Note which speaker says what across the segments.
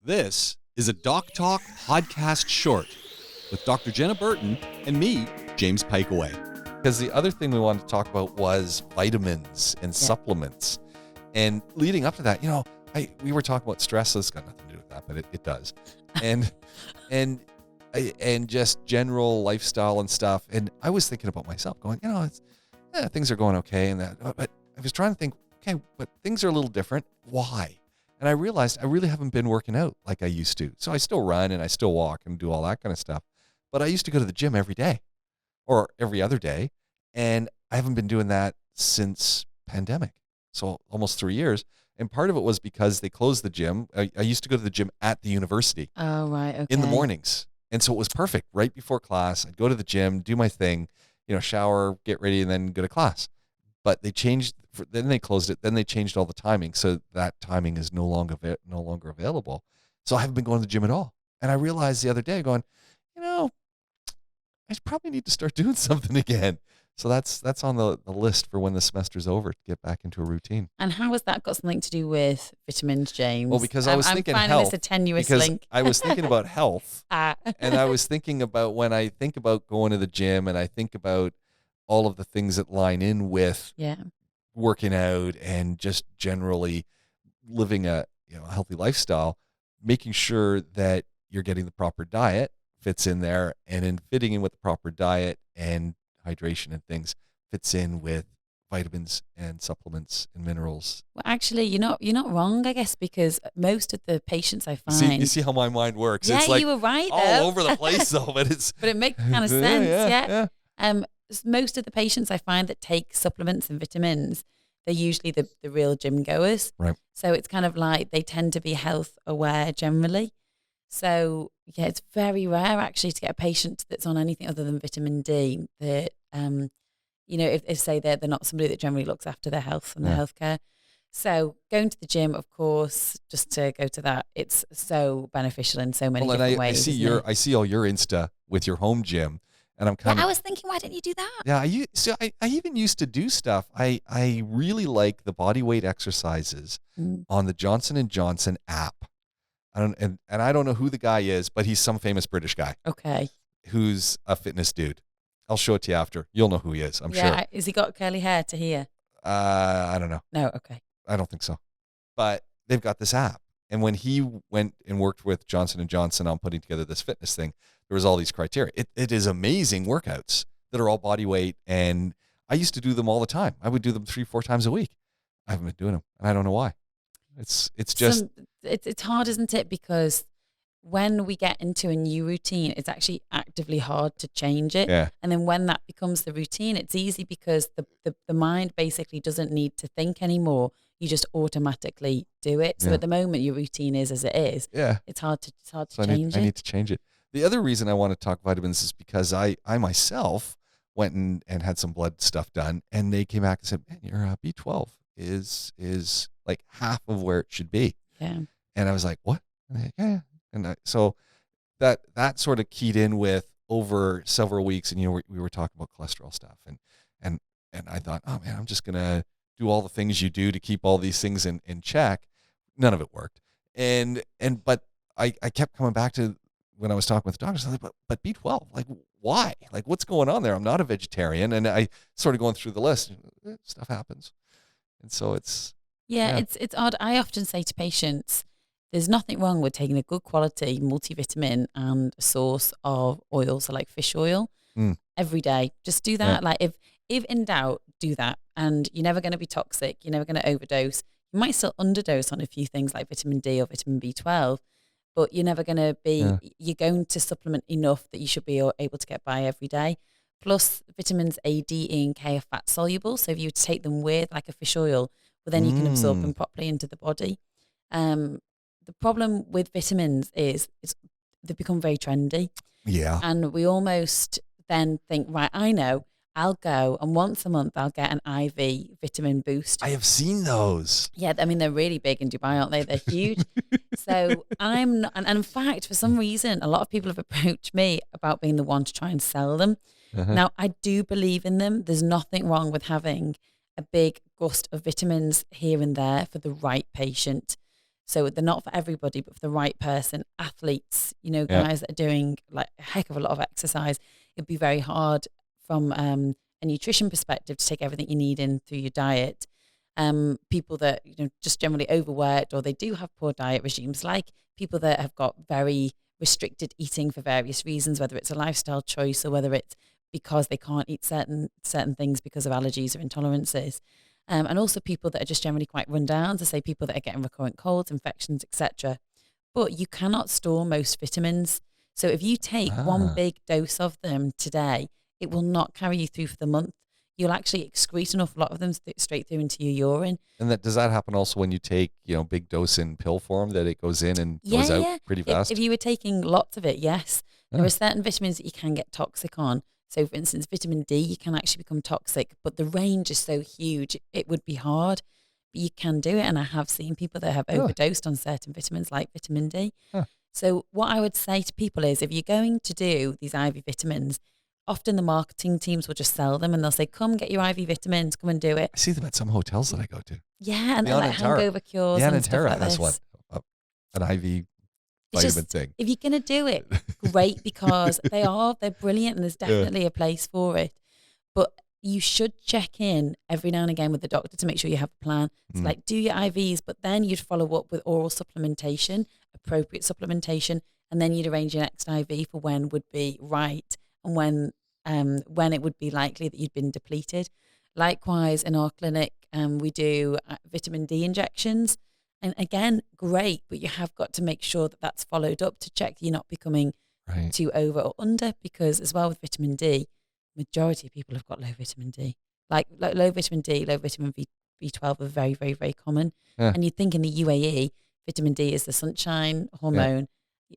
Speaker 1: This is a DocTalk podcast short with Dr. Jenna Burton and me, James Pikeway.
Speaker 2: Because the other thing we wanted to talk about was vitamins and supplements. And leading up to that, we were talking about stress. It's got nothing to do with that, but it does. And just general lifestyle and stuff. And I was thinking about myself going, things are going okay. And that, but I was trying to think, okay, but things are a little different. Why? And I realized I really haven't been working out like I used to. So I still run and I still walk and do all that kind of stuff. But I used to go to the gym every day or every other day. And I haven't been doing that since pandemic. So almost 3 years. And part of it was because they closed the gym. I used to go to the gym at the university.
Speaker 3: Oh, right. Okay.
Speaker 2: In the mornings. And so it was perfect. Right before class, I'd go to the gym, do my thing, shower, get ready, and then go to class. But they changed, then they closed it, then they changed all the timing. So that timing is no longer available. So I haven't been going to the gym at all. And I realized the other day going, I probably need to start doing something again. So that's on the list for when the semester's over to get back into a routine.
Speaker 3: And how has that got something to do with vitamins, James?
Speaker 2: Well, because I was thinking
Speaker 3: I'm finding
Speaker 2: health.
Speaker 3: this a tenuous
Speaker 2: because
Speaker 3: link.
Speaker 2: I was thinking about health.
Speaker 3: And
Speaker 2: I was thinking about when I think about going to the gym and I think about all of the things that line in with working out and just generally living a healthy lifestyle, making sure that you're getting the proper diet fits in there, and in fitting in with the proper diet and hydration and things fits in with vitamins and supplements and minerals.
Speaker 3: Well, actually, you're not wrong, I guess, because most of the patients I find.
Speaker 2: You see how my mind works.
Speaker 3: Yeah,
Speaker 2: it's like
Speaker 3: you were right.
Speaker 2: all over the place though, but
Speaker 3: it makes kind of sense.
Speaker 2: Yeah.
Speaker 3: Most of the patients I find that take supplements and vitamins, they're usually the real gym goers.
Speaker 2: Right.
Speaker 3: So it's kind of like they tend to be health aware generally. So yeah, it's very rare actually to get a patient that's on anything other than vitamin D that, if say they're not somebody that generally looks after their health and their healthcare. So going to the gym, of course, just to go to that, it's so beneficial in so many different ways.
Speaker 2: I see all your Insta with your home gym. And I'm kind of.
Speaker 3: I was thinking, why didn't you do that?
Speaker 2: Yeah, I even used to do stuff. I really like the body weight exercises on the Johnson & Johnson app. I don't know who the guy is, but he's some famous British guy.
Speaker 3: Okay.
Speaker 2: Who's a fitness dude. I'll show it to you after. You'll know who he is, I'm sure.
Speaker 3: Has he got curly hair to here?
Speaker 2: I don't know.
Speaker 3: No, okay.
Speaker 2: I don't think so. But they've got this app. And when he went and worked with Johnson & Johnson on putting together this fitness thing, there was all these criteria. It is amazing workouts that are all body weight. And I used to do them all the time. I would do them 3-4 times a week. I haven't been doing them. And I don't know why. It's just.
Speaker 3: It's hard, isn't it? Because when we get into a new routine, it's actually actively hard to change it.
Speaker 2: Yeah.
Speaker 3: And then when that becomes the routine, it's easy because the mind basically doesn't need to think anymore. You just automatically do it. So at the moment, your routine is as it is.
Speaker 2: Yeah.
Speaker 3: It's hard to
Speaker 2: So
Speaker 3: change it.
Speaker 2: I need to change it. The other reason I want to talk vitamins is because I myself went and had some blood stuff done, and they came back and said, man, your B12 is like half of where it should be.
Speaker 3: Yeah.
Speaker 2: And I was like, what? And like, yeah. And so that sort of keyed in with over several weeks, and we were talking about cholesterol stuff, and I thought, oh man, I'm just gonna do all the things you do to keep all these things in check. None of it worked, but I kept coming back to when I was talking with the doctors. I was like, but B12, like why? Like what's going on there? I'm not a vegetarian, and I started going through the list. Stuff happens, and so it's
Speaker 3: it's odd. I often say to patients, there's nothing wrong with taking a good quality multivitamin and a source of oil, so like fish oil, every day. Just do that. Yeah. Like if in doubt, do that. And you're never going to be toxic. You're never going to overdose. You might still underdose on a few things like vitamin D or vitamin B12, but you're never going to be, you're going to supplement enough that you should be able to get by every day. Plus vitamins A, D, E, and K are fat soluble. So if you were to take them with like a fish oil, well, then you can absorb them properly into the body. The problem with vitamins is they've become very trendy.
Speaker 2: Yeah.
Speaker 3: And we almost then think, right, I know, I'll go and once a month I'll get an IV vitamin boost.
Speaker 2: I have seen those.
Speaker 3: Yeah, I mean, they're really big in Dubai, aren't they? They're huge. So I'm not, and in fact, for some reason, a lot of people have approached me about being the one to try and sell them. Now, I do believe in them. There's nothing wrong with having a big gust of vitamins here and there for the right patient. So they're not for everybody, but for the right person. Athletes, guys that are doing like a heck of a lot of exercise, it'd be very hard from a nutrition perspective to take everything you need in through your diet. People that just generally overworked, or they do have poor diet regimes, like people that have got very restricted eating for various reasons, whether it's a lifestyle choice or whether it's because they can't eat certain things because of allergies or intolerances. And also people that are just generally quite run down, to say people that are getting recurrent colds, infections, etc. But you cannot store most vitamins. So if you take one big dose of them today, it will not carry you through for the month. You'll actually excrete an awful lot of them straight through into your urine.
Speaker 2: And does that happen also when you take, big dose in pill form, that it goes in and goes out pretty fast?
Speaker 3: If you were taking lots of it, yes. There are certain vitamins that you can get toxic on. So, for instance, vitamin D, you can actually become toxic, but the range is so huge, it would be hard. But you can do it, and I have seen people that have overdosed on certain vitamins like vitamin D. So what I would say to people is, if you're going to do these IV vitamins, often the marketing teams will just sell them, and they'll say, come get your IV vitamins, come and do it.
Speaker 2: I see them at some hotels that I go to.
Speaker 3: Yeah, and they're like hangover cures and stuff like this.
Speaker 2: Has one, an IV vitamin thing.
Speaker 3: If you're going to do it, great, because they're brilliant, and there's definitely a place for it. But you should check in every now and again with the doctor to make sure you have a plan. It's like, do your IVs, but then you'd follow up with oral supplementation, appropriate supplementation, and then you'd arrange your next IV for when would be right and when it would be likely that you'd been depleted. Likewise, in our clinic, we do vitamin D injections. And again, great, but you have got to make sure that that's followed up to check that you're not becoming too over or under, because as well with vitamin D, majority of people have got low vitamin D. Like low vitamin D, low vitamin B12 are very, very, very common. And you'd think in the UAE, vitamin D is the sunshine hormone.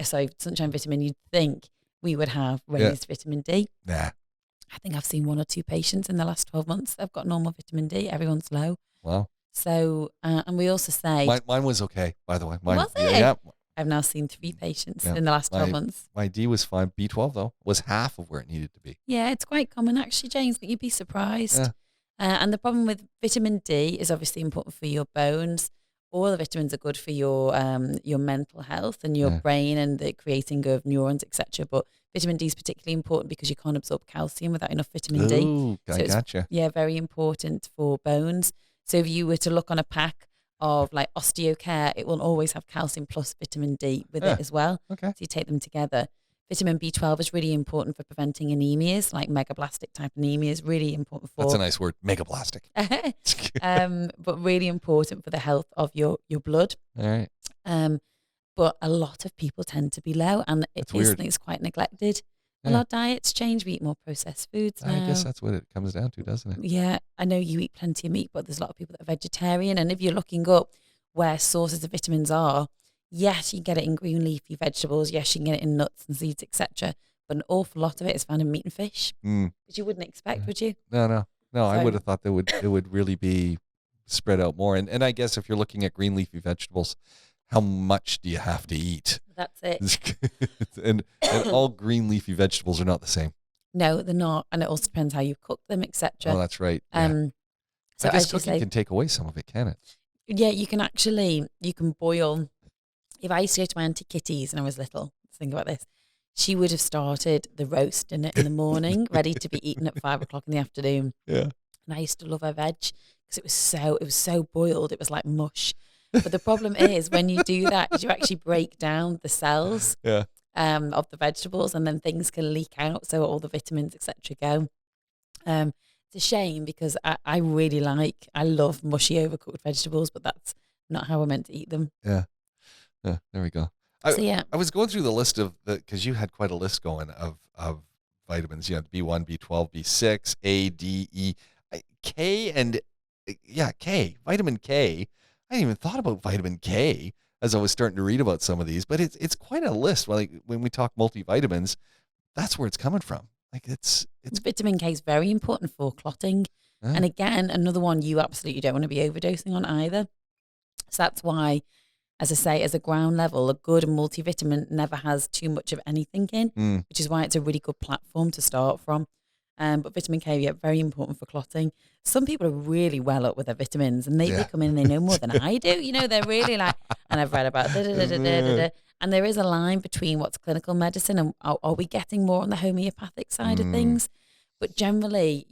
Speaker 3: Sorry, sunshine vitamin. You'd think we would have raised vitamin D.
Speaker 2: Nah.
Speaker 3: I think I've seen 1 or 2 patients in the last 12 months that have got normal vitamin D. Everyone's low.
Speaker 2: Wow.
Speaker 3: So, and we also say...
Speaker 2: Mine was okay, by the way.
Speaker 3: Was it?
Speaker 2: Yeah.
Speaker 3: I've now seen 3 patients in the last 12 months.
Speaker 2: My D was fine. B12, though, was half of where it needed to be.
Speaker 3: Yeah, it's quite common, actually, James, but you'd be surprised. And the problem with vitamin D is obviously important for your bones. All the vitamins are good for your mental health and your brain and the creating of neurons, etc. But vitamin D is particularly important because you can't absorb calcium without enough vitamin D.
Speaker 2: Ooh, I gotcha.
Speaker 3: Yeah, very important for bones. So if you were to look on a pack of like Osteocare, it will always have calcium plus vitamin D with it as well.
Speaker 2: Okay.
Speaker 3: So you take them together. Vitamin B12 is really important for preventing anemias, like megablastic type anemias, really important for...
Speaker 2: That's a nice word, megablastic.
Speaker 3: But really important for the health of your blood.
Speaker 2: All right.
Speaker 3: But a lot of people tend to be low, and it's quite neglected. A lot of diets change. We eat more processed foods now.
Speaker 2: I guess that's what it comes down to, doesn't it?
Speaker 3: Yeah, I know you eat plenty of meat, but there's a lot of people that are vegetarian. And if you're looking up where sources of vitamins are, yes, you get it in green leafy vegetables. Yes, you can get it in nuts and seeds, etc. But an awful lot of it is found in meat and fish, which you wouldn't expect, would you?
Speaker 2: No. I would have thought that it would really be spread out more. And I guess if you're looking at green leafy vegetables, how much do you have to eat?
Speaker 3: That's it.
Speaker 2: and all green leafy vegetables are not the same.
Speaker 3: No, they're not. And it also depends how you cook them, etc.
Speaker 2: Oh, that's right.
Speaker 3: So
Speaker 2: I guess cooking can take away some of it, can it?
Speaker 3: Yeah, you can boil. If I used to go to my Auntie Kitty's when I was little, think about this, she would have started the roast in the morning, ready to be eaten at 5 o'clock in the afternoon.
Speaker 2: Yeah.
Speaker 3: And I used to love her veg because it was so boiled, it was like mush. But the problem is when you do that, is you actually break down the cells of the vegetables, and then things can leak out. So all the vitamins, etc. go. It's a shame because I love mushy overcooked vegetables, but that's not how we're meant to eat them.
Speaker 2: Yeah, there we go. I was going through the list because you had quite a list going of vitamins. You had B1, B12, B6, A, D, E, K, and K, vitamin K. I hadn't even thought about vitamin K as I was starting to read about some of these, but it's quite a list. Like when we talk multivitamins, that's where it's coming from. Like it's
Speaker 3: vitamin K is very important for clotting. And again, another one you absolutely don't want to be overdosing on either. So that's why, as I say, as a ground level, a good multivitamin never has too much of anything in, which is why it's a really good platform to start from. But vitamin K, yeah, very important for clotting. Some people are really well up with their vitamins, and they come in and they know more than I do. You know, they're really like, and I've read about da. And there is a line between what's clinical medicine and are we getting more on the homeopathic side of things? But generally,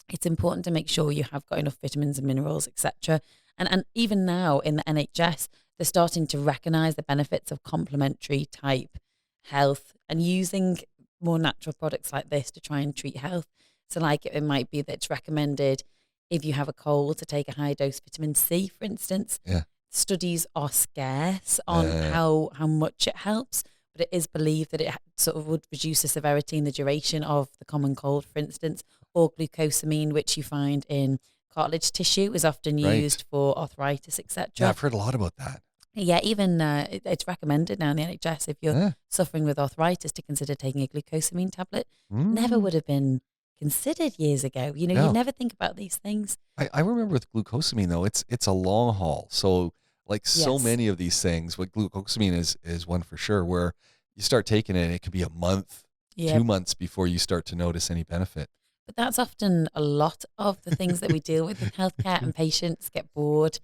Speaker 3: it's important to make sure you have got enough vitamins and minerals, etc. And even now in the NHS, they're starting to recognise the benefits of complementary type health and using more natural products like this to try and treat health. So like it might be that it's recommended if you have a cold to take a high dose vitamin C, for instance.
Speaker 2: Yeah.
Speaker 3: Studies are scarce on how much it helps, but it is believed that it sort of would reduce the severity and the duration of the common cold, for instance, or glucosamine, which you find in cartilage tissue is often used for arthritis, etc.
Speaker 2: Yeah, I've heard a lot about that.
Speaker 3: Yeah, even it's recommended now in the NHS if you're suffering with arthritis to consider taking a glucosamine tablet. Never would have been considered years ago. You know, you never think about these things.
Speaker 2: I remember with glucosamine though, it's a long haul. So like so many of these things, what glucosamine is one for sure, where you start taking it and it could be a month, 2 months before you start to notice any benefit.
Speaker 3: But that's often a lot of the things that we deal with in healthcare, and patients get bored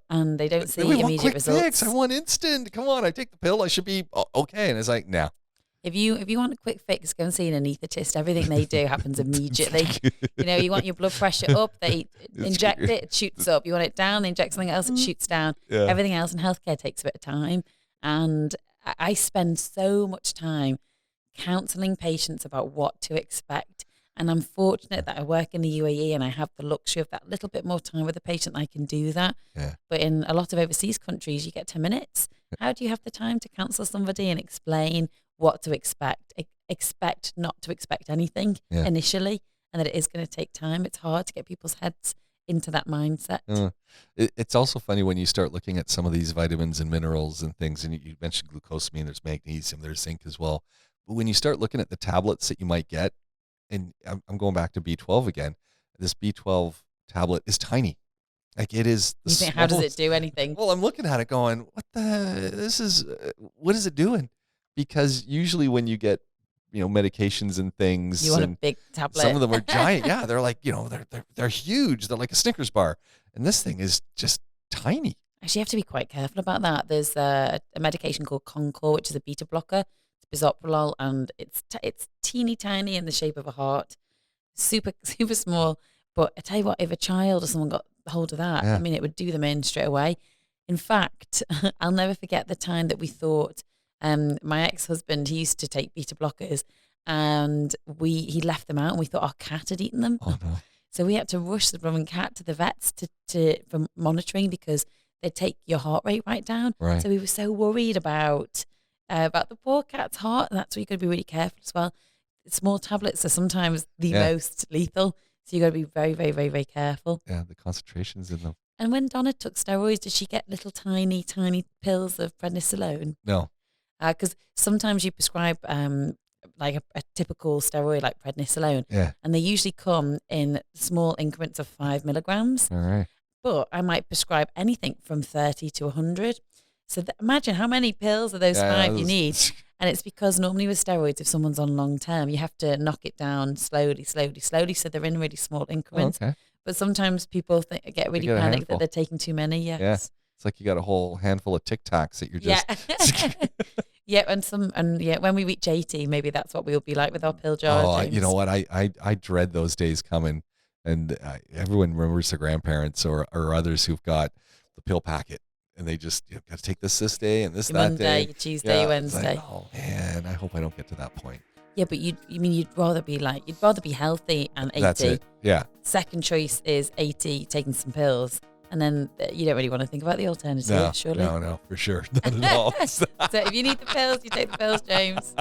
Speaker 3: and they don't see immediate results.
Speaker 2: Fix. I want instant. Come on, I take the pill. I should be okay. And it's like, no.
Speaker 3: If you want a quick fix, go and see an anaesthetist. Everything they do happens immediately. You know, you want your blood pressure up, they inject it shoots up. You want it down, they inject something else, it shoots down. Yeah. Everything else in healthcare takes a bit of time. And I spend so much time counselling patients about what to expect. And I'm fortunate that I work in the UAE and I have the luxury of that little bit more time with the patient. I can do that. Yeah. But in a lot of overseas countries, you get 10 minutes. How do you have the time to counsel somebody and explain what to expect? Expect not to expect anything initially, and that it is going to take time. It's hard to get people's heads into that mindset.
Speaker 2: It's also funny when you start looking at some of these vitamins and minerals and things, and you mentioned glucosamine, there's magnesium, there's zinc as well. But when you start looking at the tablets that you might get, and I'm going back to B12 again, this B12 tablet is tiny. Like it is.
Speaker 3: You think, how does it do anything?
Speaker 2: Well, I'm looking at it going, what is it doing? Because usually when you get, medications and things,
Speaker 3: you want a big tablet.
Speaker 2: Some of them are giant. Yeah. They're like, they're huge. They're like a Snickers bar. And this thing is just tiny.
Speaker 3: Actually, you have to be quite careful about that. There's a medication called Concor, which is a beta blocker. It's bisoprolol, and it's teeny tiny in the shape of a heart, super super small. But I tell you what, if a child or someone got hold of that, I mean, it would do them in straight away. In fact, I'll never forget the time that we thought my ex-husband, he used to take beta blockers, and he left them out, and we thought our cat had eaten them.
Speaker 2: Oh, no.
Speaker 3: So we had to rush the Brahman cat to the vets for monitoring, because they take your heart rate right down.
Speaker 2: Right.
Speaker 3: So we were so worried about the poor cat's heart, and that's where you got to be really careful as well. Small tablets are sometimes the most lethal, so you got to be very, very, very, very careful.
Speaker 2: Yeah, the concentrations in them.
Speaker 3: And when Donna took steroids, did she get little tiny, tiny pills of prednisolone?
Speaker 2: No.
Speaker 3: Because sometimes you prescribe like a typical steroid like prednisolone, and they usually come in small increments of 5 milligrams.
Speaker 2: All right.
Speaker 3: But I might prescribe anything from 30 to 100. So imagine how many pills of those 5 you need. And it's because normally with steroids, if someone's on long term, you have to knock it down slowly. So they're in really small increments.
Speaker 2: Oh, okay.
Speaker 3: But sometimes people get really panicked that they're taking too many. Yes.
Speaker 2: Yeah. It's like you got a whole handful of Tic Tacs that you're just.
Speaker 3: Yeah. When we reach 80, maybe that's what we'll be like with our pill jar.
Speaker 2: Oh, you know what? I dread those days coming. And everyone remembers their grandparents or others who've got the pill packet. And they just got to take this day and this
Speaker 3: Monday,
Speaker 2: that day.
Speaker 3: Your Tuesday, your Wednesday.
Speaker 2: Like, oh man, I hope I don't get to that point.
Speaker 3: Yeah, but you'd rather be healthy and 80.
Speaker 2: That's it. Yeah.
Speaker 3: Second choice is 80, taking some pills, and then you don't really want to think about the alternative, surely.
Speaker 2: No, for sure, not at all.
Speaker 3: So if you need the pills, you take the pills, James.